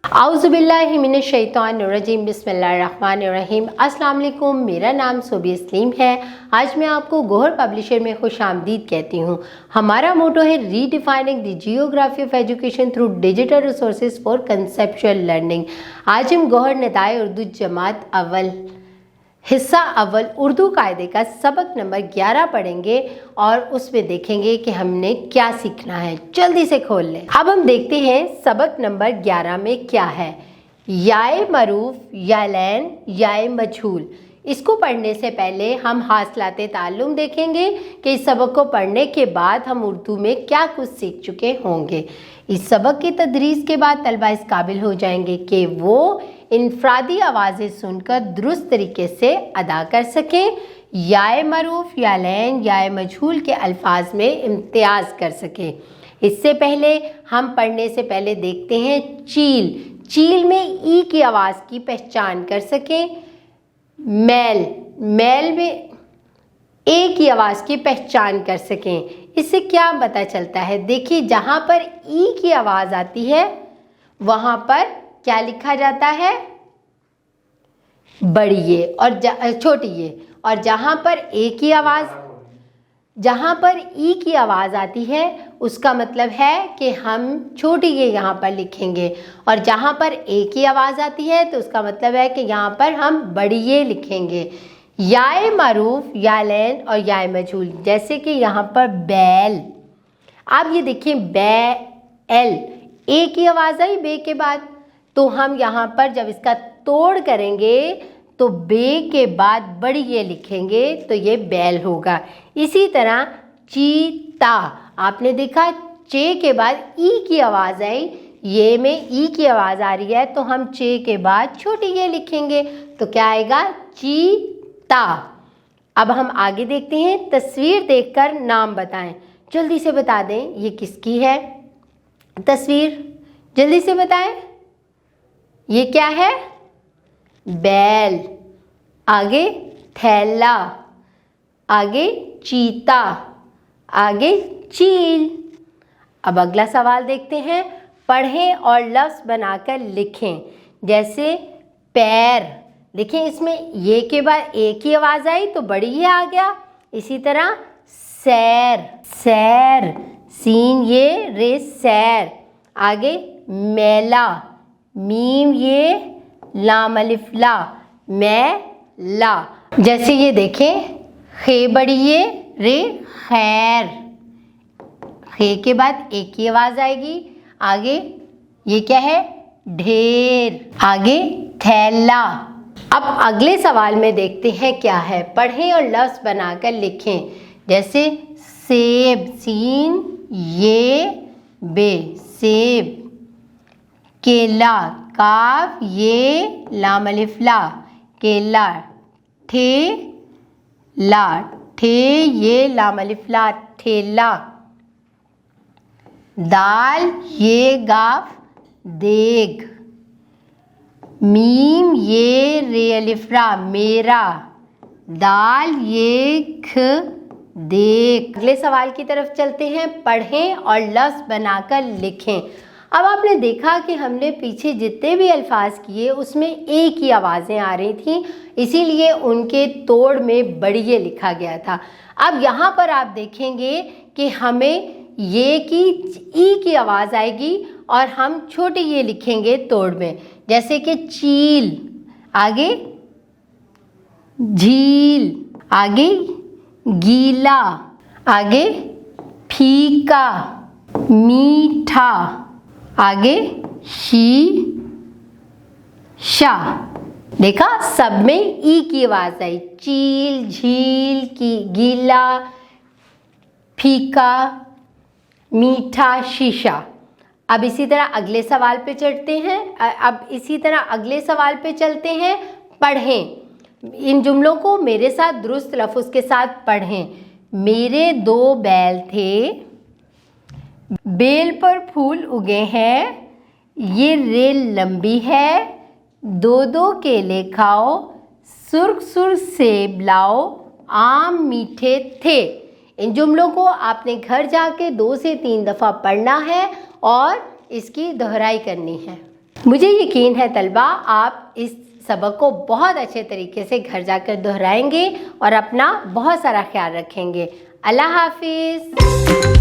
आउज़ुबिल्लाहि मिनश्शैतानिर्रजीम बिस्मिल्लाहिर्रहमानिर्रहीम। अस्सलाम वालेकुम, मेरा नाम सोबी इस्लीम है। आज मैं आपको गौहर पब्लिशर में खुश आमदीद कहती हूँ। हमारा मोटो है redefining the geography of education through digital resources for conceptual learning. आज हम गौहर निदाए उर्दू जमात अव्वल हिस्सा अव्वल उर्दू कायदे का सबक नंबर 11 पढ़ेंगे और उसमें देखेंगे कि हमने क्या सीखना है। जल्दी से खोल लें। अब हम देखते हैं सबक नंबर 11 में क्या है। याए मरूफ, यालैन, याए मजहूल। इसको पढ़ने से पहले हम हासिलाते ताल्लुम देखेंगे कि इस सबक को पढ़ने के बाद हम उर्दू में क्या कुछ सीख चुके होंगे। इस सबक की तदरीस के बाद तलबा इस काबिल हो जाएंगे कि वो इनफरादी आवाज़ें सुनकर दुरुस्त तरीके से अदा कर सकें, याए मरूफ, यालैन, याए मजहूल के अल्फाज में इम्तियाज़ कर सकें। इससे पहले हम पढ़ने से पहले देखते हैं चील। चील में ई की आवाज़ की पहचान कर सकें। मैल, मैल में ए की आवाज़ की पहचान कर सकें। इससे क्या पता चलता है? देखिए, जहाँ पर ई की आवाज़ आती है वहाँ पर क्या लिखा जाता है? बड़ी ये और छोटी ये। और जहाँ पर ए की आवाज़, जहाँ पर ई की आवाज़ आती है उसका मतलब है कि हम छोटी ये यहाँ पर लिखेंगे, और जहाँ पर ए की आवाज़ आती है तो उसका मतलब है कि यहाँ पर हम बड़ी ये लिखेंगे। याए मारूफ, यालैन और याए मजहूल, जैसे कि यहाँ पर बैल। आप ये देखिए, बैल, ए की आवाज़ आई बे के बाद, तो हम यहाँ पर जब इसका तोड़ करेंगे तो बे के बाद बड़ी ये लिखेंगे तो ये बैल होगा। इसी तरह चीता, आपने देखा चे के बाद ई की आवाज़ आई, ये में ई की आवाज़ आ रही है तो हम चे के बाद छोटी ये लिखेंगे तो क्या आएगा? चीता। अब हम आगे देखते हैं। तस्वीर देखकर नाम बताएं। जल्दी से बता दें ये किसकी है तस्वीर, जल्दी से बताएं। ये क्या है? बैल। आगे थैला, आगे चीता, आगे चील। अब अगला सवाल देखते हैं। पढ़ें और लफ्ज़ बनाकर लिखें। जैसे पैर, देखिए इसमें ये के बाद ए की आवाज़ आई तो बड़ी ये आ गया। इसी तरह सैर, सैर, सीन ये रे सैर। आगे मैला, मीम ये लाम अलिफ ला, मैला। जैसे ये देखें, खे बड़ी ये रे खैर, खे के बाद एक की आवाज़ आएगी। आगे ये क्या है? ढेर। आगे थैला। अब अगले सवाल में देखते हैं क्या है। पढ़ें और लफ्ज़ बनाकर लिखें। जैसे सेब, सीन ये बे, सेब। केला, काफ ये लाम अलिफ ला, केला। ठेला, ठे ये लाम अलिफ ला, ठेला। दाल ये गाफ, देग। मीम ये रे अलिफ रा, मेरा। दाल ये ख, देख। अगले सवाल की तरफ चलते हैं। पढ़ें और लफ्ज़ बनाकर लिखें। अब आपने देखा कि हमने पीछे जितने भी अल्फाज किए उसमें ए की आवाज़ें आ रही थीं, इसीलिए उनके तोड़ में बड़ी ये लिखा गया था। अब यहाँ पर आप देखेंगे कि हमें ये की ई की आवाज़ आएगी और हम छोटी ये लिखेंगे तोड़ में। जैसे कि चील, आगे झील, आगे गीला, आगे फीका, मीठा, आगे शीशा। देखा, सब में ई की आवाज़ आई। चील, झील, की गीला, फीका, मीठा, शीशा। अब इसी तरह अगले सवाल पे चढ़ते हैं। अब इसी तरह अगले सवाल पे चलते हैं। पढ़ें। इन जुमलों को मेरे साथ दुरुस्त लफ्ज़ के साथ पढ़ें। मेरे 2 बैल थे, बेल पर फूल उगे हैं, ये रेल लंबी है, 2 केले खाओ, सुर्ख सुर्ख सेब लाओ, आम मीठे थे। इन जुमलों को आपने घर जाके 2 से 3 दफ़ा पढ़ना है और इसकी दोहराई करनी है। मुझे यकीन है तलबा आप इस सबक को बहुत अच्छे तरीके से घर जाकर दोहराएंगे और अपना बहुत सारा ख्याल रखेंगे। अल्लाह हाफिज़।